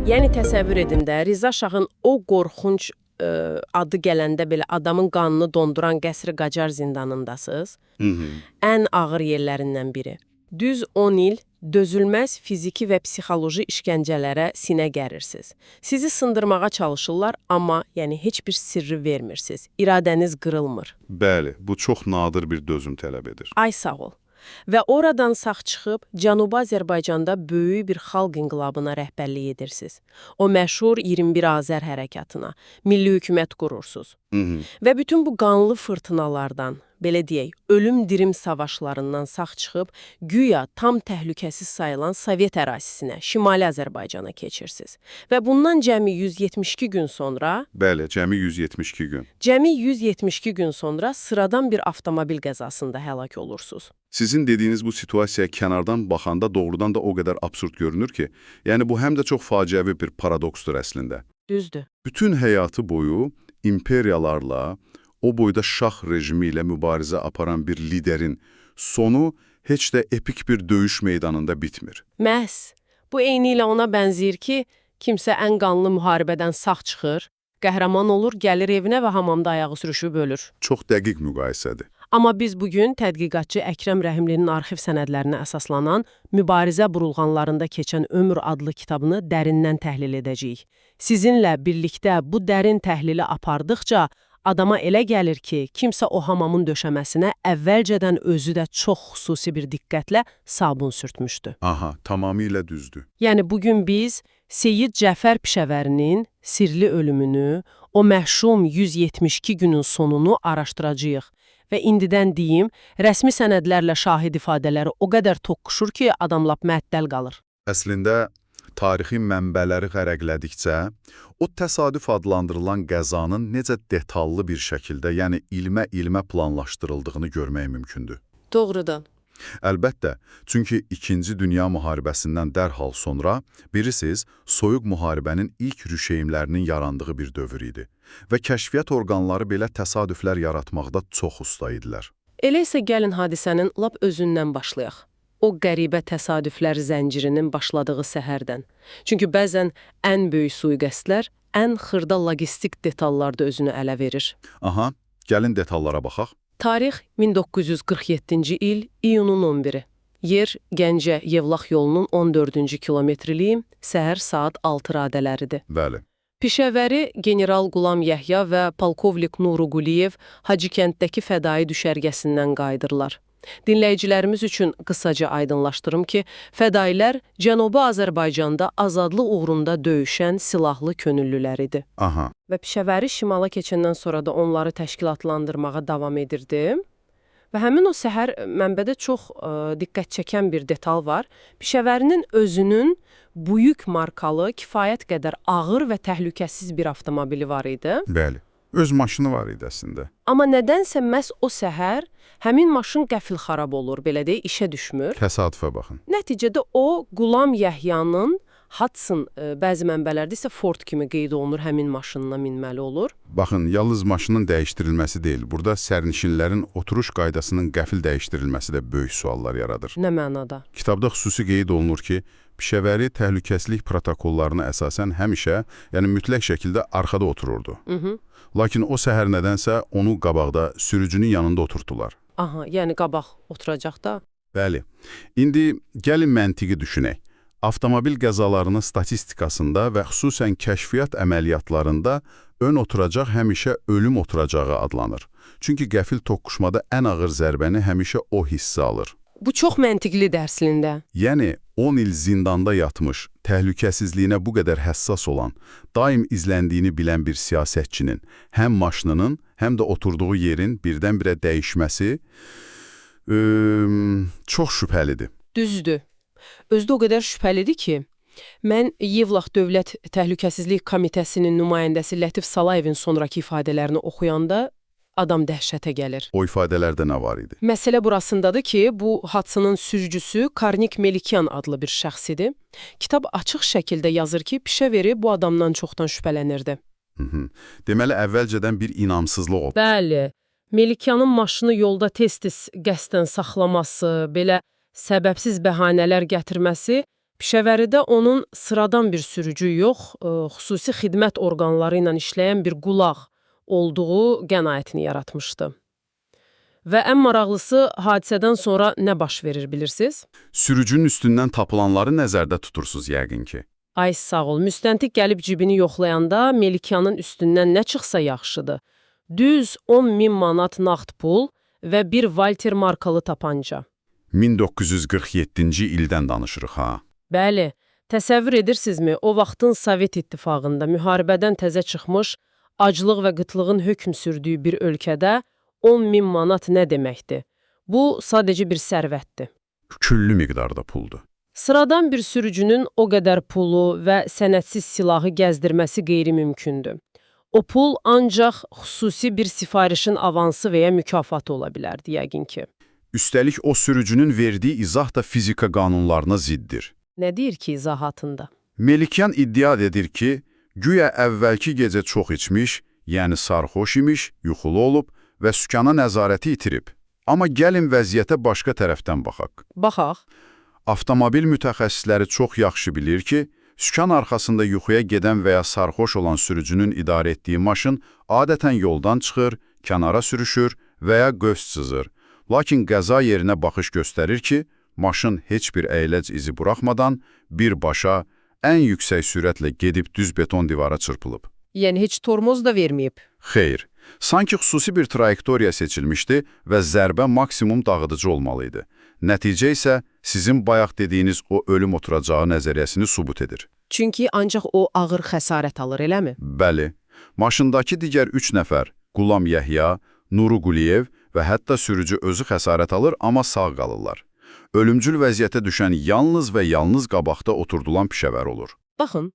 Yəni təsəvvür edin də, Riza Şahın o qorxunc adı gələndə belə adamın qanını donduran qəsri Qacar zindanındasınız. Ən ağır yerlərindən biri. Düz 10 il dözülməz fiziki və psixoloji işgəncələrə sinə gərirsiniz. Sizi sındırmağa çalışırlar, amma yəni heç bir sirri vermirsiniz. İradəniz qırılmır. Bəli, bu çox nadir bir dözüm tələb edir. Ay sağ ol. Və oradan sağ çıxıb Cənubi Azərbaycanda böyük bir xalq inqilabına rəhbərlik edirsiniz. O məşhur 21 Azər hərəkatına, milli hökumət qurursunuz. Və bütün bu qanlı fırtınalardan, belə deyək, ölüm-dirim savaşlarından sağ çıxıb, güya tam təhlükəsiz sayılan Sovet ərazisinə, Şimali Azərbaycana keçirsiniz. Və bundan cəmi 172 gün sonra... Bəli, cəmi 172 gün. Cəmi 172 gün sonra sıradan bir avtomobil qəzasında həlak olursunuz. Sizin dediyiniz bu situasiya kənardan baxanda doğrudan da o qədər absurd görünür ki, yəni bu həm də çox faciəvi bir paradoksdur əslində. Düzdür. Bütün həyatı boyu imperiyalarla, o boyda şah rejimi ilə mübarizə aparan bir liderin sonu heç də epik bir döyüş meydanında bitmir. Məhz. Bu eyni ilə ona bənzəyir ki, kimsə ən qanlı müharibədən sağ çıxır, qəhrəman olur, gəlir evinə və hamamda ayağı sürüşüb ölür. Çox dəqiq müqayisədir. Amma biz bugün tədqiqatçı Əkrəm Rəhimlinin arxiv sənədlərinə əsaslanan Mübarizə burulğanlarında keçən ömür adlı kitabını dərindən təhlil edəcəyik. Sizinlə birlikdə bu dərin təhlili apardıqca adama elə gəlir ki, kimsə o hamamın döşəməsinə əvvəlcədən özü də çox xüsusi bir diqqətlə sabun sürtmüşdü. Aha, tamamilə düzdür. Yəni bugün biz Seyyid Cəfər Pişəvərinin sirli ölümünü, o məşhum 172 günün sonunu araşdıracağıq. Və indidən deyim, rəsmi sənədlərlə şahid ifadələri o qədər toqquşur ki, adam lap məəttəl qalır. Əslində, tarixi mənbələri xərəqlədikcə, o təsadüf adlandırılan qəzanın necə detallı bir şəkildə, yəni ilmə planlaşdırıldığını görmək mümkündür. Doğrudan. Əlbəttə, çünki 2-ci Dünya müharibəsindən dərhal sonra birisiz soyuq müharibənin ilk rüşeymlərinin yarandığı bir dövr idi və kəşfiyyat orqanları belə təsadüflər yaratmaqda çox usta idilər. Elə isə gəlin hadisənin lap özündən başlayaq. O qəribə təsadüflər zəncirinin başladığı səhərdən. Çünki bəzən ən böyük sui-qəsdlər ən xırda logistik detallarda özünü ələ verir. Aha, gəlin detallara baxaq. Tarix 1947-ci il iyunun 11-i. Yer Gəncə Yevlax yolunun 14-cü kilometriliyi, səhər saat 6 radələridir. Bəli. Pişəvəri General Qulam Yəhya və Polkovnik Nuru Quliyev Hacıkənddəki fədai düşərgəsindən qayıdırlar. Dinləyicilərimiz üçün qısaca aydınlaşdırım ki, fədailər Cənubi Azərbaycanda azadlıq uğrunda döyüşən silahlı könüllülər idi. Aha. Və Pişəvəri şimala keçəndən sonra da onları təşkilatlandırmağa davam edirdi. Və həmin o səhər mənbədə çox diqqət çəkən bir detal var. Pişəvərinin özünün böyük markalı, kifayət qədər ağır və təhlükəsiz bir avtomobili var idi. Bəli. Öz maşını var idi əslində. Amma nədənsə məhz o səhər həmin maşın qəfil xarab olur, belə deyə işə düşmür. Təsadüfə baxın. Nəticədə o, Qulam Yəhyanın Hudson, bəzi mənbələrdə isə Ford kimi qeyd olunur, həmin maşınına minməli olur. Baxın, yalnız maşının dəyişdirilməsi deyil, burada sərnişinlərin oturuş qaydasının qəfil dəyişdirilməsi də böyük suallar yaradır. Nə mənada? Kitabda xüsusi qeyd olunur ki, Pişəvəri təhlükəsizlik protokollarına əsasən həmişə, yəni mütləq şəkildə arxada otururdu. Lakin o səhər nədənsə onu qabaqda, sürücünün yanında oturtdular. Aha, yəni qabaq oturacaq da. Bəli. İndi gəlin məntiqi düşünək. Avtomobil qəzalarının statistikasında və xüsusən kəşfiyyat əməliyyatlarında ön oturacaq həmişə ölüm oturacağı adlanır. Çünki qəfil toqquşmada ən ağır zərbəni həmişə o hissə alır. Bu çox məntiqli dərslində. Yəni, 10 il zindanda yatmış, təhlükəsizliyinə bu qədər həssas olan, daim izləndiyini bilən bir siyasətçinin həm maşınının, həm də oturduğu yerin birdən-birə dəyişməsi çox şübhəlidir. Düzdür. Özdə o qədər şübhəlidir ki, mən Yevlax Dövlət Təhlükəsizlik Komitəsinin nümayəndəsi Lətif Salayevin sonraki ifadələrini oxuyanda adam dəhşətə gəlir. O ifadələrdə nə var idi? Məsələ burasındadır ki, bu hadisənin sürücüsü Karnik Melikyan adlı bir şəxs idi. Kitab açıq şəkildə yazır ki, Pişəvəri bu adamdan çoxdan şübhələnirdi. Deməli, əvvəlcədən bir inamsızlıq oldu. Bəli, Melikyanın maşını yolda tez-tez qəsdən saxlaması, belə səbəbsiz bəhanələr gətirməsi Pişəvəridə onun sıradan bir sürücü yox, xüsusi xidmət orqanları ilə işləyən bir qulaq olduğu qənaətini yaratmışdı. Və ən maraqlısı, hadisədən sonra nə baş verir bilirsiniz? Sürücünün üstündən tapılanları nəzərdə tutursuz yəqin ki. Ay sağ ol, müstəntiq gəlib cibini yoxlayanda Melikanın üstündən nə çıxsa yaxşıdır. Düz 10.000 manat nağd pul və bir Walter markalı tapanca. 1947-ci ildən danışırıq ha. Bəli, təsəvvür edirsinizmi, o vaxtın Sovet İttifaqında müharibədən təzə çıxmış, aclıq və qıtlığın hökm sürdüyü bir ölkədə 10.000 manat nə deməkdir? Bu, sadəcə bir sərvətdir. Küllü miqdarda puldur. Sıradan bir sürücünün o qədər pulu və sənədsiz silahı gəzdirməsi qeyri-mümkündür. O pul ancaq xüsusi bir sifarişin avansı və ya mükafatı ola bilərdi, yəqin ki. Üstəlik o sürücünün verdiyi izah da fizika qanunlarına ziddir. Nə deyir ki izahatında? Melikyan iddia edir ki, güya əvvəlki gecə çox içmiş, yəni sarxoş imiş, yuxulu olub və sükana nəzarəti itirib. Amma gəlin vəziyyətə başqa tərəfdən baxaq. Baxaq. Avtomobil mütəxəssisləri çox yaxşı bilir ki, sükan arxasında yuxuya gedən və ya sarxoş olan sürücünün idarə etdiyi maşın adətən yoldan çıxır, kənara sürüşür və ya qövs sızır. Lakin qəza yerinə baxış göstərir ki, maşın heç bir əyləc izi buraxmadan birbaşa ən yüksək sürətlə gedib düz beton divara çırpılıb. Yəni heç tormoz da verməyib. Xeyr, sanki xüsusi bir trayektoriya seçilmişdi və zərbə maksimum dağıdıcı olmalıydı. Nəticə isə sizin bayaq dediyiniz o ölüm oturacağı nəzəriyyəsini sübut edir. Çünki ancaq o ağır xəsarət alır, eləmi? Bəli, maşındakı digər 3 nəfər, Qulam Yəhya, Nuru Quliyev və hətta sürücü özü xəsarət alır, amma sağ qalırlar. Ölümcül vəziyyətə düşən yalnız və yalnız qabaqda oturdulan pişəvər olur. Baxın,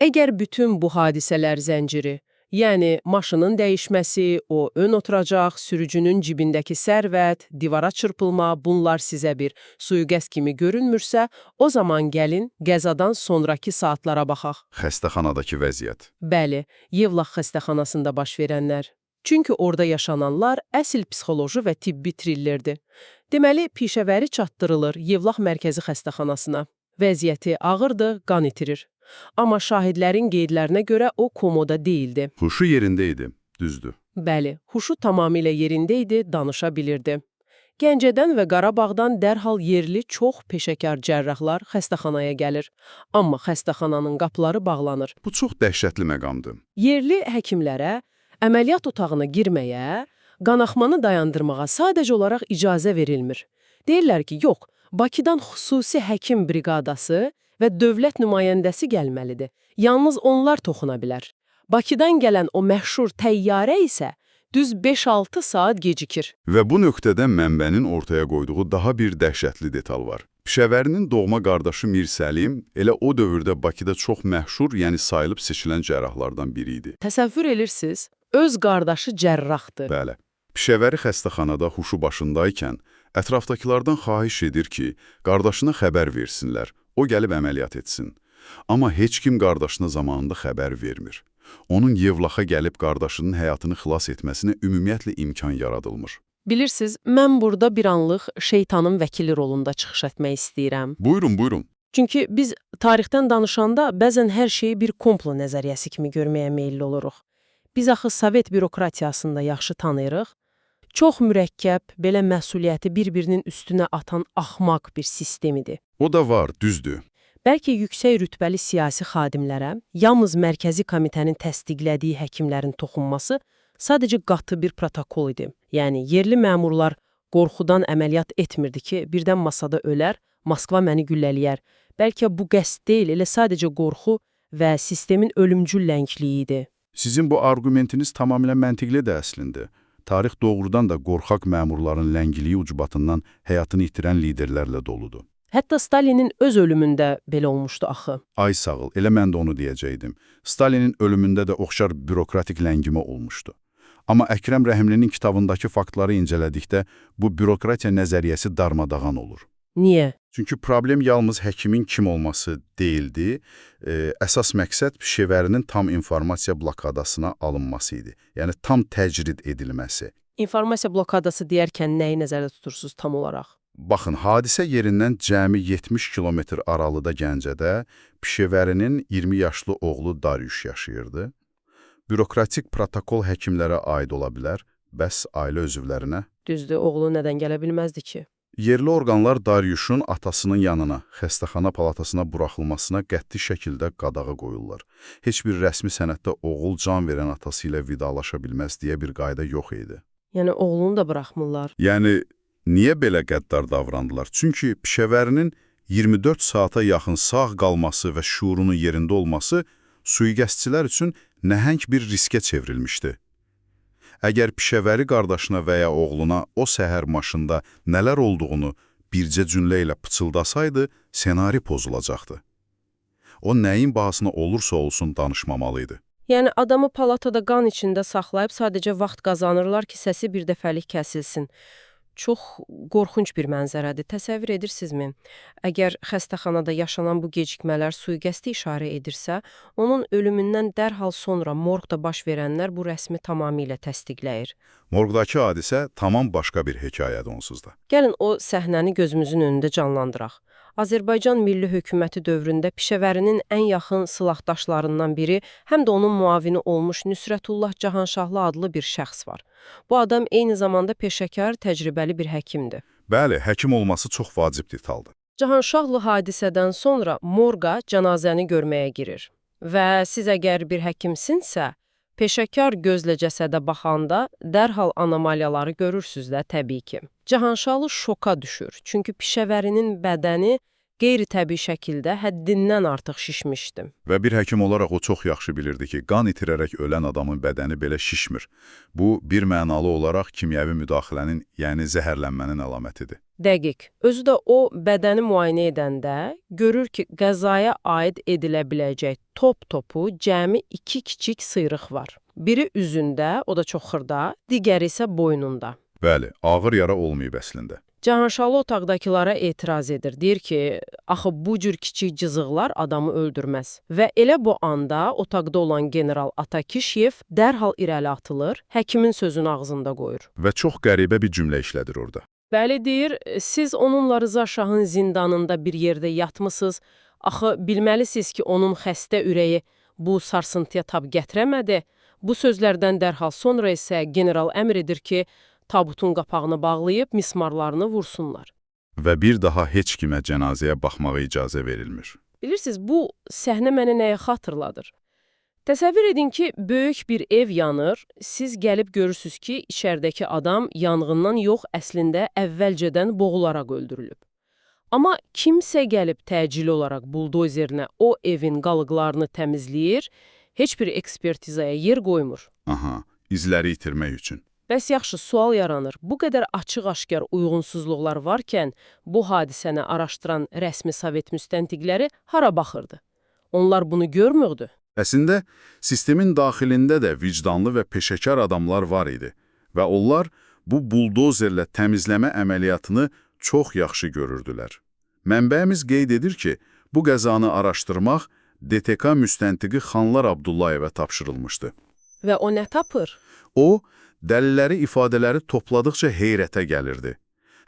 əgər bütün bu hadisələr zənciri, yəni maşının dəyişməsi, o ön oturacaq, sürücünün cibindəki sərvət, divara çırpılma, bunlar sizə bir sui-qəsd kimi görünmürsə, o zaman gəlin qəzadan sonraki saatlara baxaq. Xəstəxanadakı vəziyyət. Bəli, Yevlax xəstəxanasında baş verənlər. Çünki orada yaşananlar əsl psixoloji və tibbi trillerdir. Deməli, pişəvəri çatdırılır Yevlax mərkəzi xəstəxanasına. Vəziyyəti ağırdır, qan itirir. Amma şahidlərin qeydlərinə görə o komoda deyildi. Huşu yerində idi, düzdür. Bəli, huşu tamamilə yerində idi, danışa bilirdi. Gəncədən və Qarabağdan dərhal yerli çox peşəkar cərrahlar xəstəxanaya gəlir. Amma xəstəxananın qapıları bağlanır. Bu çox dəhşətli məqamdır. Yerli həkimlərə əməliyyat otağına girməyə, qanaxmanı dayandırmağa sadəcə olaraq icazə verilmir. Deyirlər ki, yox, Bakıdan xüsusi həkim briqadası və dövlət nümayəndəsi gəlməlidir. Yalnız onlar toxuna bilər. Bakıdan gələn o məşhur təyyarə isə düz 5-6 saat gecikir. Və bu nöqtədə mənbənin ortaya qoyduğu daha bir dəhşətli detal var. Pişəvərinin doğma qardaşı Mir Səlim elə o dövrdə Bakıda çox məşhur, yəni sayılıb seçilən cərrahlardan biri idi. Təsəvvür edirsiniz, öz qardaşı cərrahdır. Bəli. Pişəvəri xəstəxanada huşu başındaykən ətrafdakılardan xahiş edir ki, qardaşına xəbər versinlər, o gəlib əməliyyat etsin. Amma heç kim qardaşına zamanında xəbər vermir. Onun Yevlaxa gəlib qardaşının həyatını xilas etməsinə ümumiyyətlə imkan yaradılmır. Bilirsiniz, mən burada bir anlıq şeytanın vəkili rolunda çıxış etmək istəyirəm. Buyurun, buyurun. Çünki biz tarixdən danışanda bəzən hər şeyi bir komplo nəzəriyyəsi kimi görməyə meyilli oluruq. Biz axı Sovet bürokratiyasında yaxşı tanıyırıq. Çox mürəkkəb, belə məsuliyyəti bir-birinin üstünə atan axmaq bir sistemidir. O da var, düzdür. Bəlkə yüksək rütbəli siyasi xadimlərə, yalnız mərkəzi komitənin təsdiqlədiyi həkimlərin toxunması sadəcə qatı bir protokol idi. Yəni, yerli məmurlar qorxudan əməliyyat etmirdi ki, birdən masada ölər, Moskva məni güllələyər. Bəlkə bu qəsd deyil, elə sadəcə qorxu və sistemin ölümcül ləngliyi idi. Sizin bu argumentiniz tamamilə məntiqlidir əslində. Tarix doğrudan da qorxaq məmurların ləngiliyi ucbatından həyatını itirən liderlərlə doludur. Hətta Stalinin öz ölümündə belə olmuşdu axı. Ay sağ ol, elə mən də onu deyəcəkdim. Stalinin ölümündə də oxşar bürokratik ləngimə olmuşdu. Amma Əkrəm Rəhimlinin kitabındakı faktları incələdikdə bu bürokratiya nəzəriyyəsi darmadağan olur. Niyə? Çünki problem yalnız həkimin kim olması deyildi, əsas məqsəd pişəvərinin tam informasiya blokadasına alınması idi. Yəni tam təcrid edilməsi. İnformasiya blokadası deyərkən nəyi nəzərdə tutursunuz tam olaraq? Baxın, hadisə yerindən cəmi 70 kilometr aralıda Gəncədə Pişəvərinin 20 yaşlı oğlu Daryuş yaşayırdı. Bürokratik protokol həkimlərə aid ola bilər, bəs ailə üzvlərinə? Düzdür, oğlu nədən gələ bilməzdi ki? Yerli orqanlar Daryuşun atasının yanına, xəstəxana palatasına buraxılmasına qəti şəkildə qadağa qoyurlar. Heç bir rəsmi sənəddə oğul can verən atası ilə vidalaşa bilməz deyə bir qayda yox idi. Yəni oğlunu da buraxmırlar. Yəni, niyə belə qəddar davrandılar? Çünki Pişəvərinin 24 saata yaxın sağ qalması və şuurunun yerində olması sui-qəsdçilər üçün nəhəng bir riskə çevrilmişdi. Əgər Pişəvəri qardaşına və ya oğluna o səhər maşında nələr olduğunu bircə cümlə ilə pıçıldasaydı, senari pozulacaqdı. O nəyin bahasına olursa olsun danışmamalıydı. Yəni adamı palatada qan içində saxlayıb sadəcə vaxt qazanırlar ki, səsi bir dəfəlik kəsilsin. Çox qorxunc bir mənzərədir. Təsəvvür edirsinizmi? Əgər xəstəxanada yaşanan bu gecikmələr sui-qəsdi işarə edirsə, onun ölümündən dərhal sonra morqda baş verənlər bu rəsmi tamamilə təsdiqləyir. Morqdakı hadisə tamam başqa bir hekayədir onsuz da. Gəlin o səhnəni gözümüzün önündə canlandıraq. Azərbaycan Milli Hökuməti dövründə Pişəvərinin ən yaxın silahdaşlarından biri, həm də onun müavini olmuş Nüsrətullah Cahanşahlı adlı bir şəxs var. Bu adam eyni zamanda peşəkar, təcrübəli bir həkimdir. Bəli, həkim olması çox vacib detaldır. Cahanşahlı hadisədən sonra morqa cənazəni görməyə girir. Və siz əgər bir həkimsinsə, peşəkar gözlə cəsədə baxanda dərhal anomaliyaları görürsüz də təbii ki. Cahanşahlı şoka düşür, çünki Pişəvərinin bədəni qeyri-təbii şəkildə həddindən artıq şişmişdi. Və bir həkim olaraq o çox yaxşı bilirdi ki, qan itirərək ölən adamın bədəni belə şişmir. Bu, bir mənalı olaraq kimyəvi müdaxilənin, yəni zəhərlənmənin əlamətidir. Dəqiq. Özü də o bədəni müayinə edəndə görür ki, qəzaya aid edilə biləcək top-topu cəmi 2 kiçik sıyrıq var. Biri üzündə, o da çox xırda, digəri isə boynunda. Bəli, ağır yara olmayıb əslində. Cahanşahlı otaqdakılara etiraz edir. Deyir ki, axı bu cür kiçik cızıqlar adamı öldürməz. Və elə bu anda otaqda olan general Atakişyev dərhal irəli atılır, həkimin sözünü ağzında qoyur. Və çox qəribə bir cümlə işlədir orada. Bəli deyir, siz onunla Rıza Şahın zindanında bir yerdə yatmısınız. Axı bilməlisiniz ki, onun xəstə ürəyi bu sarsıntıya tab gətirəmədi. Bu sözlərdən dərhal sonra isə general əmr edir ki, tabutun qapağını bağlayıb mismarlarını vursunlar. Və bir daha heç kimə cənazəyə baxmağa icazə verilmir. Bilirsiniz, bu səhnə mənə nəyə xatırladır? Təsəvvür edin ki, böyük bir ev yanır, siz gəlib görürsünüz ki, içərdəki adam yanğından yox, əslində əvvəlcədən boğularaq öldürülüb. Amma kimsə gəlib təcili olaraq buldozerinə o evin qalıqlarını təmizləyir, heç bir ekspertizaya yer qoymur. Aha, izləri itirmək üçün. Bəs yaxşı, sual yaranır. Bu qədər açıq-aşkar uyğunsuzluqlar varkən, bu hadisəni araşdıran rəsmi Sovet müstəntiqləri hara baxırdı? Onlar bunu görmürdü. Əslində, sistemin daxilində də vicdanlı və peşəkar adamlar var idi və onlar bu buldozerlə təmizləmə əməliyyatını çox yaxşı görürdülər. Mənbəyimiz qeyd edir ki, bu qəzanı araşdırmaq DTK müstəntiqi Xanlar Abdullayevə tapşırılmışdı. Və o nə tapır? O, dəlilləri, ifadələri topladıqca heyrətə gəlirdi.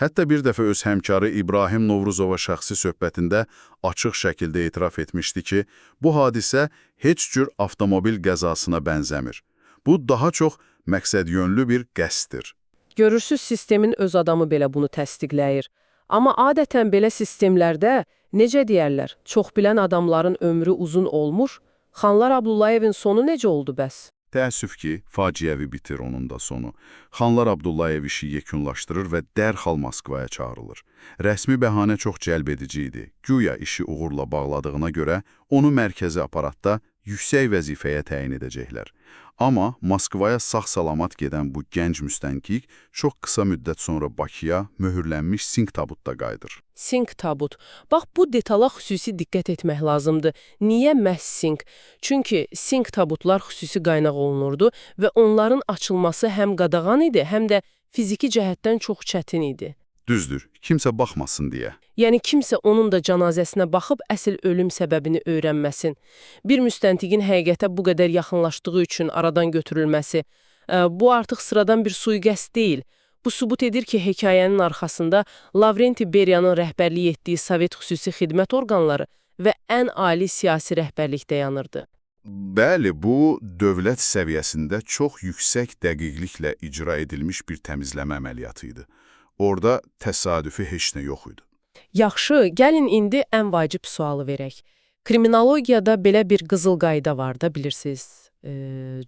Hətta bir dəfə öz həmkarı İbrahim Novruzova şəxsi söhbətində açıq şəkildə etiraf etmişdi ki, bu hadisə heç cür avtomobil qəzasına bənzəmir. Bu, daha çox məqsədyönlü bir qəsddir. Görürsüz, sistemin öz adamı belə bunu təsdiqləyir. Amma adətən belə sistemlərdə, necə deyərlər, çox bilən adamların ömrü uzun olmuş, Xanlar Abdullayevin sonu necə oldu bəs? Təəssüf ki, faciəvi bitir onun da sonu. Xanlar Abdullayev işi yekunlaşdırır və dərhal Moskvaya çağırılır. Rəsmi bəhanə çox cəlb edici idi. Güya işi uğurla bağladığına görə onu mərkəzi aparatda yüksək vəzifəyə təyin edəcəklər. Amma Moskvaya sağ-salamat gedən bu gənc müstənqiq çox qısa müddət sonra Bakıya möhürlənmiş sink tabutda qayıdır. Sink tabut. Bax, bu detala xüsusi diqqət etmək lazımdır. Niyə məhz sink? Çünki sink tabutlar xüsusi qaynaq olunurdu və onların açılması həm qadağan idi, həm də fiziki cəhətdən çox çətin idi. Düzdür, kimsə baxmasın deyə. Yəni kimsə onun da cənazəsinə baxıb əsl ölüm səbəbini öyrənməsin. Bir müstəntiqin həqiqətə bu qədər yaxınlaşdığı üçün aradan götürülməsi, bu artıq sıradan bir sui-qəsd deyil. Bu sübut edir ki, hekayənin arxasında Lavrenti Beriyanın rəhbərlik etdiyi Sovet xüsusi xidmət orqanları və ən ali siyasi rəhbərlik dayanırdı. Bəli, bu dövlət səviyyəsində çox yüksək dəqiqliklə icra edilmiş bir təmizləmə əməliyyatı idi. Orada təsadüfi heç nə yox idi. Yaxşı, gəlin indi ən vacib sualı verək. Kriminologiyada belə bir qızıl qayda var da, bilirsiniz.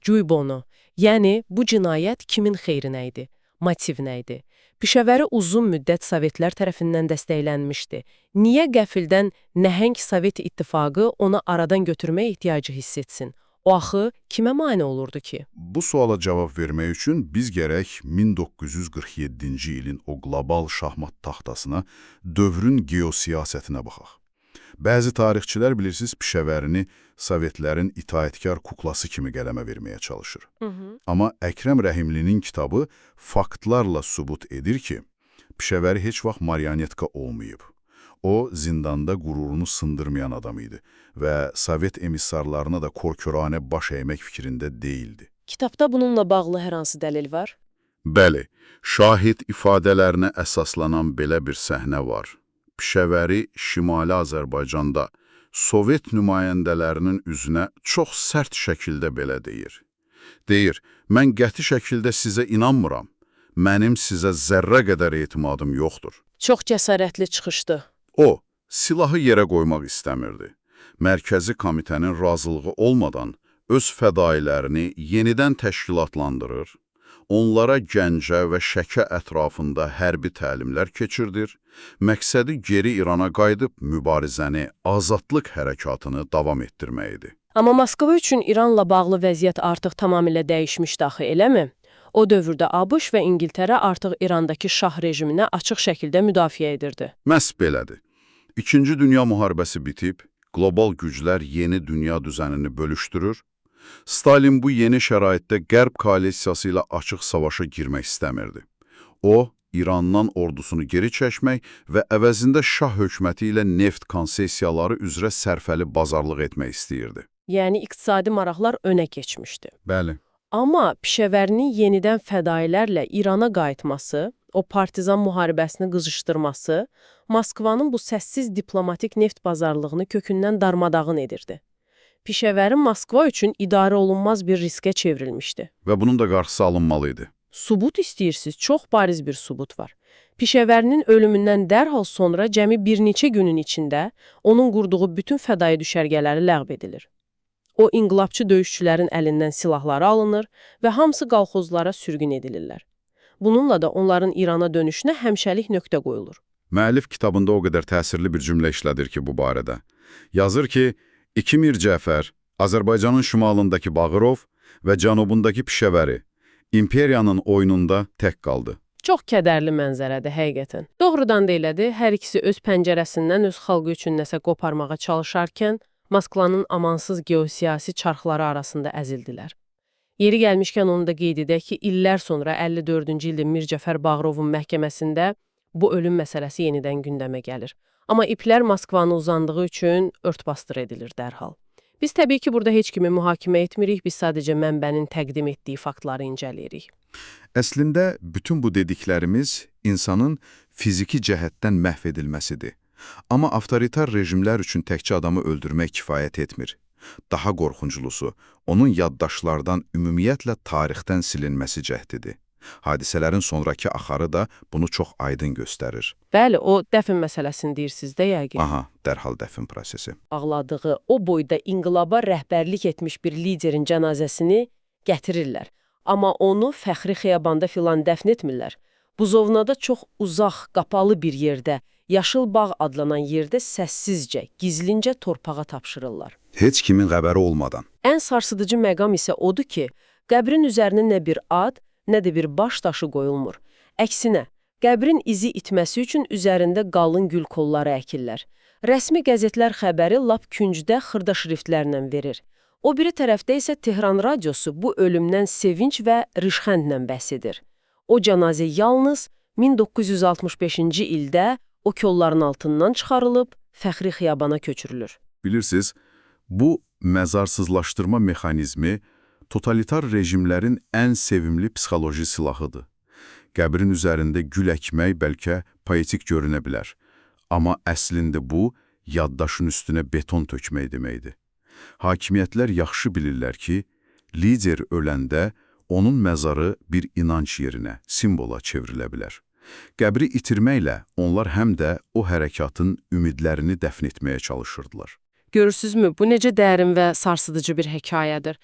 Cui bono. Yəni, bu cinayət kimin xeyrinə idi? Motiv nə idi? Pişəvəri uzun müddət Sovetlər tərəfindən dəstəklənmişdi. Niyə qəfildən nəhəng Sovet İttifaqı ona aradan götürmək ehtiyacı hiss etsin? O axı kimə mane olurdu ki? Bu suala cavab vermək üçün biz gərək 1947-ci ilin o qlobal şahmat taxtasına, dövrün geosiyasətinə baxaq. Bəzi tarixçilər, bilirsiniz, Pişəvərini Sovetlərin itaətkar kuklası kimi qələmə verməyə çalışır. Amma Əkrəm Rəhimlinin kitabı faktlarla sübut edir ki, Pişəvəri heç vaxt marionetka olmayıb. O, zindanda qürurunu sındırmayan adam idi və Sovet emissarlarına da korkörane baş əymək fikrində deyildi. Kitabda bununla bağlı hər hansı dəlil var? Bəli, şahid ifadələrinə əsaslanan belə bir səhnə var. Pişəvəri Şimali Azərbaycanda Sovet nümayəndələrinin üzünə çox sərt şəkildə belə deyir. Deyir, mən qəti şəkildə sizə inanmıram, mənim sizə zərrə qədər etimadım yoxdur. Çox cəsarətli çıxışdı. O, silahı yerə qoymaq istəmirdi. Mərkəzi komitənin razılığı olmadan öz fədailərini yenidən təşkilatlandırır, onlara Gəncə və Şəki ətrafında hərbi təlimlər keçirdir, məqsədi geri İrana qayıdıb mübarizəni, azadlıq hərəkatını davam etdirmək idi. Amma Moskva üçün İranla bağlı vəziyyət artıq tamamilə dəyişmişdi axı, eləmi? O dövrdə ABŞ və İngiltərə artıq İrandakı şah rejiminə açıq şəkildə müdafiə edirdi. Məhz belədir. İkinci Dünya müharibəsi bitib, qlobal güclər yeni dünya düzənini bölüşdürür. Stalin bu yeni şəraitdə Qərb koalisiyası ilə açıq savaşa girmək istəmirdi. O, İrandan ordusunu geri çəkmək və əvəzində şah hökuməti ilə neft konsesiyaları üzrə sərfəli bazarlıq etmək istəyirdi. Yəni, iqtisadi maraqlar önə keçmişdi. Bəli. Amma Pişəvərinin yenidən fədailərlə İrana qayıtması, o partizan müharibəsini qızışdırması, Moskvanın bu səssiz diplomatik neft bazarlığını kökündən darmadağın edirdi. Pişəvərin Moskva üçün idarə olunmaz bir riskə çevrilmişdi. Və bunun da qarşısı alınmalıydı. Subut istəyirsiniz, çox bariz bir subut var. Pişəvərinin ölümündən dərhal sonra cəmi bir neçə günün içində onun qurduğu bütün fədai düşərgələri ləğv edilir. O, inqilabçı döyüşçülərin əlindən silahları alınır və hamısı qalxozlara sürgün edilirlər. Bununla da onların İrana dönüşünə həmişəlik nöqtə qoyulur. Müəllif kitabında o qədər təsirli bir cümlə işlədir ki, bu barədə. Yazır ki, iki Mir Cəfər, Azərbaycanın şimalındakı Bağırov və cənubundakı Pişəvəri imperiyanın oyununda tək qaldı. Çox kədərli mənzərədir, həqiqətən. Doğrudan da elədi, hər ikisi öz pəncərəsindən öz xalqı üçün nəsə qoparmağa çalışarkən, Moskvanın amansız geosiyasi çarxları arasında əzildilər. Yeri gəlmişkən onu da qeyd edək ki, illər sonra 54-cü ildə Mir Cəfər Bağırovun məhkəməsində bu ölüm məsələsi yenidən gündəmə gəlir. Amma iplər Moskvanı uzandığı üçün ört-basdır edilir dərhal. Biz təbii ki, burada heç kimi mühakimə etmirik, biz sadəcə mənbənin təqdim etdiyi faktları incələyirik. Əslində, bütün bu dediklərimiz insanın fiziki cəhətdən məhv edilməsidir. Amma avtoritar rejimlər üçün təkcə adamı öldürmək kifayət etmir. Daha qorxunculusu, onun yaddaşlardan ümumiyyətlə tarixdən silinməsi cəhdidir. Hadisələrin sonraki axarı da bunu çox aydın göstərir. Bəli, o dəfn məsələsini deyirsiniz də yəqin. Aha, dərhal dəfn prosesi. Ağladığı, o boyda inqilaba rəhbərlik etmiş bir liderin cənazəsini gətirirlər. Amma onu fəxri xiyabanda filan dəfn etmirlər. Buzovnada çox uzaq, qapalı bir yerdə, Yaşıl Bağ adlanan yerdə səssizcə, gizlincə torpağa tapşırırlar. Heç kimin xəbəri olmadan. Ən sarsıdıcı məqam isə odur ki, qəbrin üzərinə nə bir ad, nə də bir baş daşı qoyulmur. Əksinə, qəbrin izi itməsi üçün üzərində qalın gül kolları əkirlər. Rəsmi qəzetlər xəbəri lap küncdə xırda şriftlərlə verir. O biri tərəfdə isə Tehran radiosu bu ölümdən sevinç və rişxəndlə bəhs edir. O cənazə yalnız 1965-ci ildə o kolların altından çıxarılıb fəxri xiyabana köçürülür. Bilirsiniz, bu məzarsızlaşdırma mexanizmi totalitar rejimlərin ən sevimli psixoloji silahıdır. Qəbrin üzərində gül əkmək bəlkə poetik görünə bilər. Amma əslində bu, yaddaşın üstünə beton tökmək deməkdir. Hakimiyyətlər yaxşı bilirlər ki, lider öləndə onun məzarı bir inanc yerinə, simvola çevrilə bilər. Qəbri itirməklə onlar həm də o hərəkatın ümidlərini dəfn etməyə çalışırdılar. Görürsünüzmü, bu necə dərin və sarsıdıcı bir hekayədir.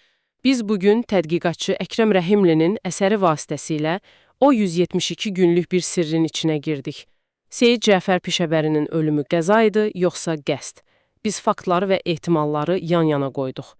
Biz bugün tədqiqatçı Əkrəm Rəhimlinin əsəri vasitəsilə o 172 günlük bir sirrin içinə girdik. Seyid Cəfər Pişəvərinin ölümü qəza idi, yoxsa qəsd? Biz faktları və ehtimalları yan-yana qoyduq.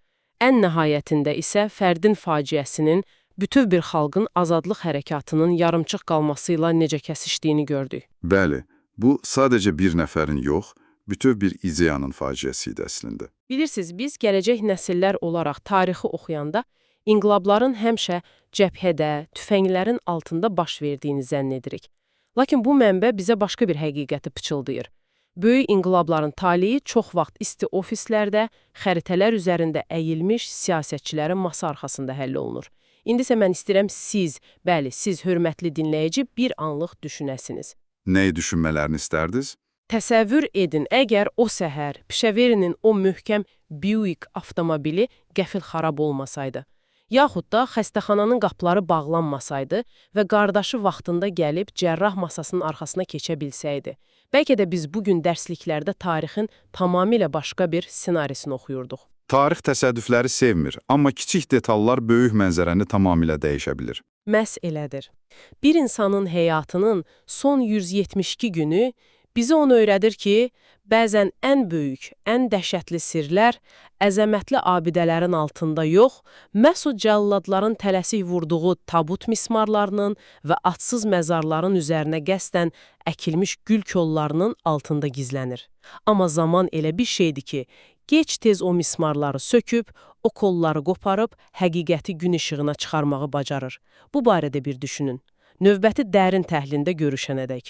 Ən nəhayətində isə fərdin faciəsinin bütöv bir xalqın azadlıq hərəkatının yarımçıq qalması ilə necə kəsişdiyini gördük. Bəli, bu sadəcə bir nəfərin yox, bütöv bir ideyanın faciəsi idi əslində. Bilirsiniz, biz gələcək nəsillər olaraq tarixi oxuyanda inqilabların həmişə cəbhədə, tüfənglərin altında baş verdiyini zənn edirik. Lakin bu mənbə bizə başqa bir həqiqəti pıçıldayır. Böyük inqilabların taleyi çox vaxt isti ofislərdə, xəritələr üzərində əyilmiş siyasətçilərin masa arxasında həll olunur. İndisə mən istəyirəm siz, hörmətli dinləyici, bir anlıq düşünəsiniz. Nəyi düşünmələrini istərdiniz? Təsəvvür edin, əgər o səhər Pişəverinin o möhkəm Buick avtomobili qəfil xarab olmasaydı, yaxud da xəstəxananın qapıları bağlanmasaydı və qardaşı vaxtında gəlib cərrah masasının arxasına keçə bilsəydi, bəlkə də biz bugün dərsliklərdə tarixin tamamilə başqa bir ssenarisini oxuyurduq. Tarix təsadüfləri sevmir, amma kiçik detallar böyük mənzərəni tamamilə dəyişə bilir. Məhz elədir. Bir insanın həyatının son 172 günü bizi onu öyrədir ki, bəzən ən böyük, ən dəhşətli sirlər əzəmətli abidələrin altında yox, məhz o cəlladların tələsik vurduğu tabut mismarlarının və adsız məzarların üzərinə qəsdən əkilmiş gül kollarının altında gizlənir. Amma zaman elə bir şeydir ki, gec-tez o mismarları söküb, o kolları qoparıb, həqiqəti gün işığına çıxarmağı bacarır. Bu barədə bir düşünün. Növbəti dərin təhlilində görüşənədək.